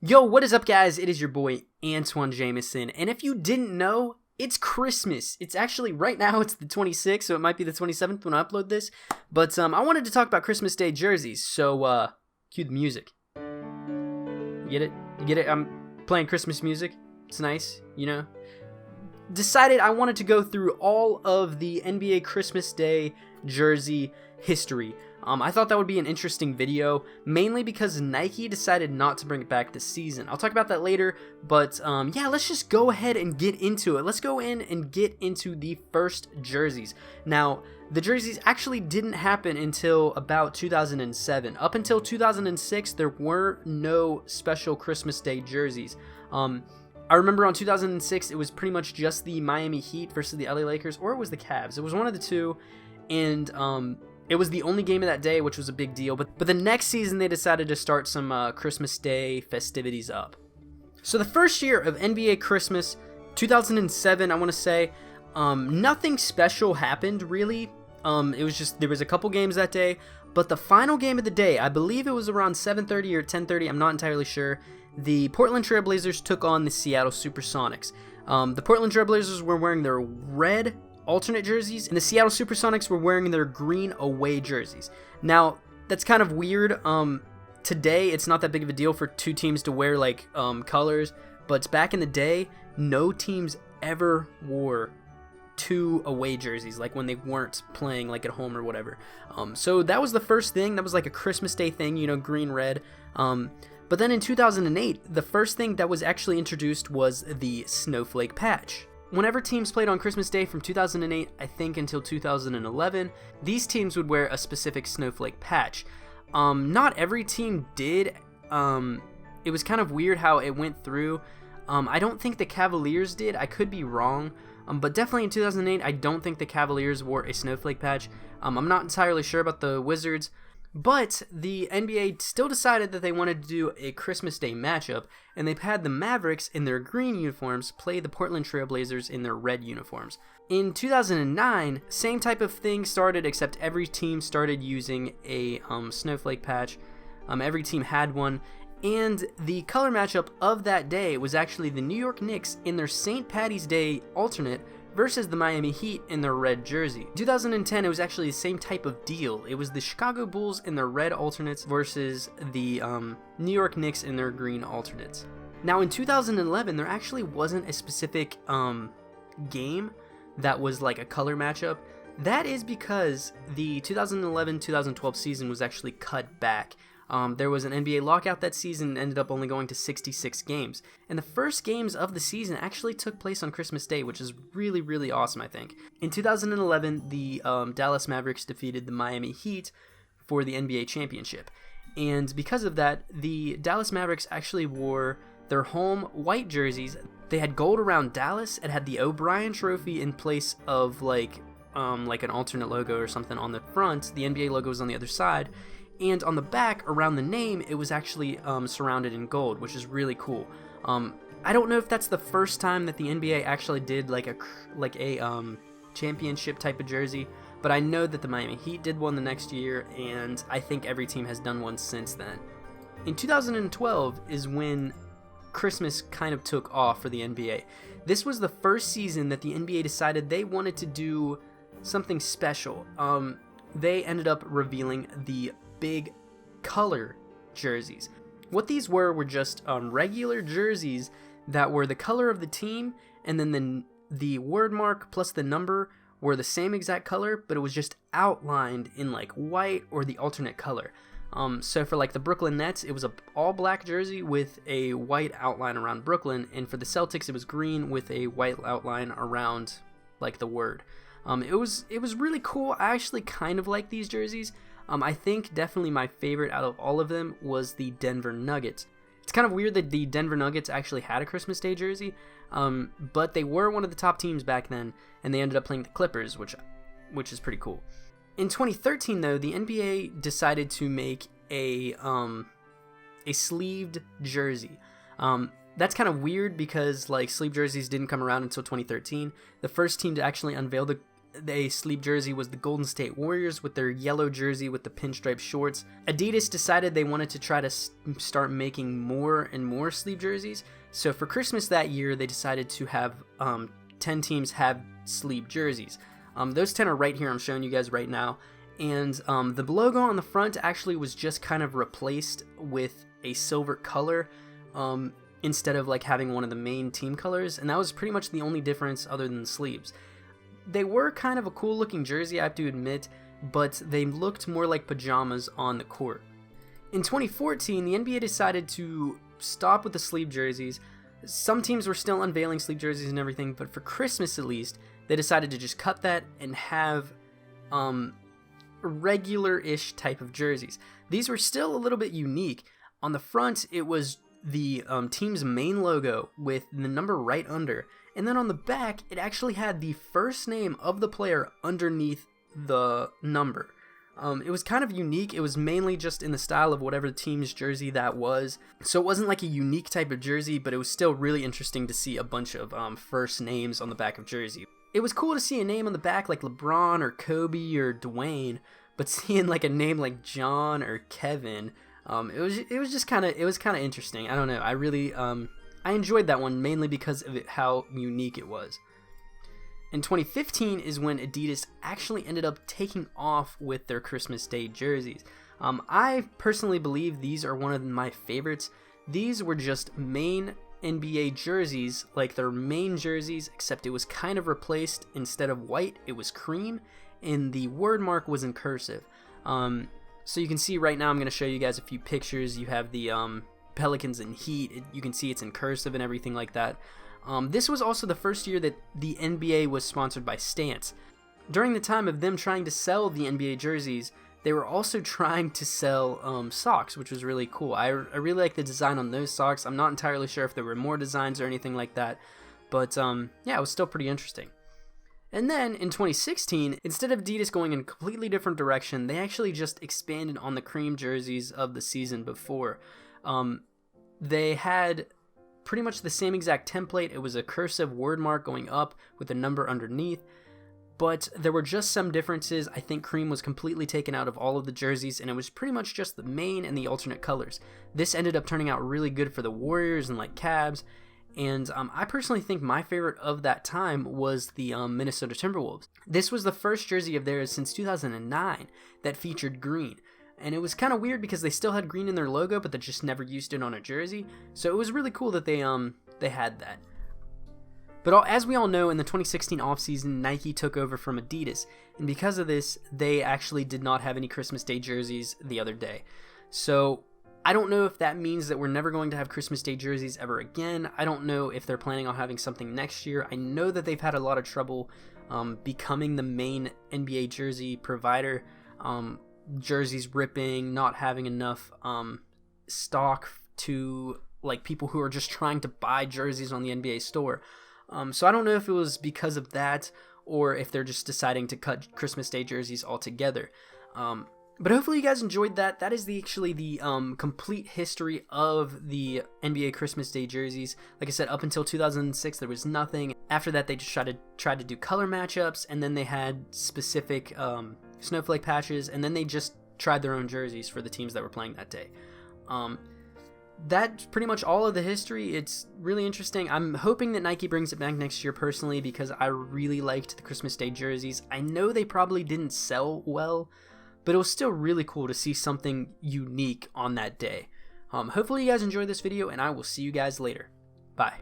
Yo, what is up, guys? It is your boy, Antoine Jameson, and if you didn't know, it's Christmas. It's actually, right now, it's the 26th, so it might be the 27th when I upload this, but I wanted to talk about Christmas Day jerseys, so, cue the music. You get it? You get it? I'm playing Christmas music. It's nice, you know? Decided I wanted to go through all of the NBA Christmas Day jersey history. I thought that would be an interesting video, mainly because Nike decided not to bring it back this season. I'll talk about that later, but yeah, let's just go ahead and get into it. Let's go in and get into the first jerseys. Now, the jerseys actually didn't happen until about 2007. Up until 2006, there were no special Christmas Day jerseys. I remember on 2006, it was pretty much just the Miami Heat versus the LA Lakers, or it was the Cavs. It was one of the two, and it was the only game of that day, which was a big deal. But the next season, they decided to start some Christmas Day festivities up. So the first year of NBA Christmas, 2007, I want to say, nothing special happened, really. It was just, there was a couple games that day. But the final game of the day, I believe it was around 7:30 or 10:30, I'm not entirely sure. The Portland Trail Blazers took on the Seattle Supersonics. The Portland Trail Blazers were wearing their red alternate jerseys, and the Seattle Supersonics were wearing their green away jerseys. Now, that's kind of weird. Today, it's not that big of a deal for two teams to wear, like, colors, but back in the day, no teams ever wore two away jerseys, like when they weren't playing, like, at home or whatever. So that was the first thing. That was like a Christmas Day thing, you know, green, red. But then in 2008, the first thing that was actually introduced was the snowflake patch. Whenever teams played on Christmas Day from 2008, I think until 2011, these teams would wear a specific snowflake patch. Not every team did. It was kind of weird how it went through. I don't think the Cavaliers did. I could be wrong. But definitely in 2008, I don't think the Cavaliers wore a snowflake patch. I'm not entirely sure about the Wizards. But the NBA still decided that they wanted to do a Christmas Day matchup, and they had the Mavericks in their green uniforms play the Portland Trail Blazers in their red uniforms. In 2009, same type of thing started, except every team started using a snowflake patch. Every team had one, and the color matchup of that day was actually the New York Knicks in their St. Paddy's Day alternate versus the Miami Heat in their red jersey. In 2010, it was actually the same type of deal. It was the Chicago Bulls in their red alternates versus the New York Knicks in their green alternates. Now in 2011, there actually wasn't a specific game that was like a color matchup. That is because the 2011-2012 season was actually cut back. There was an NBA lockout that season and ended up only going to 66 games. And the first games of the season actually took place on Christmas Day, which is really, really awesome, I think. In 2011, the Dallas Mavericks defeated the Miami Heat for the NBA championship. And because of that, the Dallas Mavericks actually wore their home white jerseys. They had gold around Dallas. It had the O'Brien trophy in place of like an alternate logo or something on the front. The NBA logo was on the other side. And on the back, around the name, it was actually surrounded in gold, which is really cool. I don't know if that's the first time that the NBA actually did like a championship type of jersey, but I know that the Miami Heat did one the next year, and I think every team has done one since then. In 2012 is when Christmas kind of took off for the NBA. This was the first season that the NBA decided they wanted to do something special. They ended up revealing the big color jerseys. What these were just regular jerseys that were the color of the team, and then the word mark plus the number were the same exact color, but it was just outlined in like white or the alternate color. So for like the Brooklyn Nets, it was a all black jersey with a white outline around Brooklyn, and for the Celtics, it was green with a white outline around like the word. It was really cool. I actually kind of like these jerseys. I think definitely my favorite out of all of them was the Denver Nuggets. It's kind of weird that the Denver Nuggets actually had a Christmas Day jersey, but they were one of the top teams back then, and they ended up playing the Clippers, which is pretty cool. In 2013, though, the NBA decided to make a sleeved jersey. That's kind of weird because like sleeve jerseys didn't come around until 2013. The first team to actually unveil a sleeve jersey was the Golden State Warriors with their yellow jersey with the pinstripe shorts. Adidas decided they wanted to try to start making more and more sleeve jerseys. So for Christmas that year, they decided to have 10 teams have sleeve jerseys. Those 10 are right here. I'm showing you guys right now. And the logo on the front actually was just kind of replaced with a silver color instead of like having one of the main team colors. And that was pretty much the only difference other than the sleeves. They were kind of a cool looking jersey, I have to admit, but they looked more like pajamas on the court. In 2014, the NBA decided to stop with the sleeve jerseys. Some teams were still unveiling sleeve jerseys and everything, but for Christmas at least, they decided to just cut that and have regular-ish type of jerseys. These were still a little bit unique. On the front, it was the team's main logo with the number right under, and then on the back, it actually had the first name of the player underneath the number. It was kind of unique. It was mainly just in the style of whatever team's jersey that was. So it wasn't like a unique type of jersey, but it was still really interesting to see a bunch of first names on the back of jersey. It was cool to see a name on the back like LeBron or Kobe or Dwayne, but seeing like a name like John or Kevin, it was kind of interesting. I don't know. I really I enjoyed that one mainly because of how unique it was. In 2015 is when Adidas actually ended up taking off with their Christmas Day jerseys. I personally believe these are one of my favorites. These were just main NBA jerseys, like their main jerseys, except it was kind of replaced. Instead of white, it was cream, and the word mark was in cursive. So you can see right now, I'm going to show you guys a few pictures. You have the Pelicans and Heat. You can see it's in cursive and everything like that. This was also the first year that the NBA was sponsored by Stance. During the time of them trying to sell the NBA jerseys, they were also trying to sell socks, which was really cool. I really like the design on those socks. I'm not entirely sure if there were more designs or anything like that, but yeah, it was still pretty interesting. And then in 2016, instead of Adidas going in a completely different direction, they actually just expanded on the cream jerseys of the season before. They had pretty much the same exact template. It was a cursive word mark going up with a number underneath, but there were just some differences. I think cream was completely taken out of all of the jerseys, and it was pretty much just the main and the alternate colors. This ended up turning out really good for the Warriors and like Cavs, and I personally think my favorite of that time was the Minnesota Timberwolves. This was the first jersey of theirs since 2009 that featured green. And it was kind of weird because they still had green in their logo, but they just never used it on a jersey. So it was really cool that they had that. But as we all know, in the 2016 offseason, Nike took over from Adidas. And because of this, they actually did not have any Christmas Day jerseys the other day. So I don't know if that means that we're never going to have Christmas Day jerseys ever again. I don't know if they're planning on having something next year. I know that they've had a lot of trouble becoming the main NBA jersey provider. Jerseys ripping, not having enough stock to like people who are just trying to buy jerseys on the NBA store. So I don't know if it was because of that or if they're just deciding to cut Christmas Day jerseys altogether. But hopefully you guys enjoyed that. That is actually the complete history of the NBA Christmas Day jerseys. Like I said, up until 2006, there was nothing. After that, they just tried to do color matchups, and then they had specific snowflake patches, and then they just tried their own jerseys for the teams that were playing that day. That's pretty much all of the history. It's really interesting. I'm hoping that Nike brings it back next year personally because I really liked the Christmas Day jerseys. I know they probably didn't sell well, but it was still really cool to see something unique on that day. Hopefully you guys enjoyed this video, and I will see you guys later. Bye.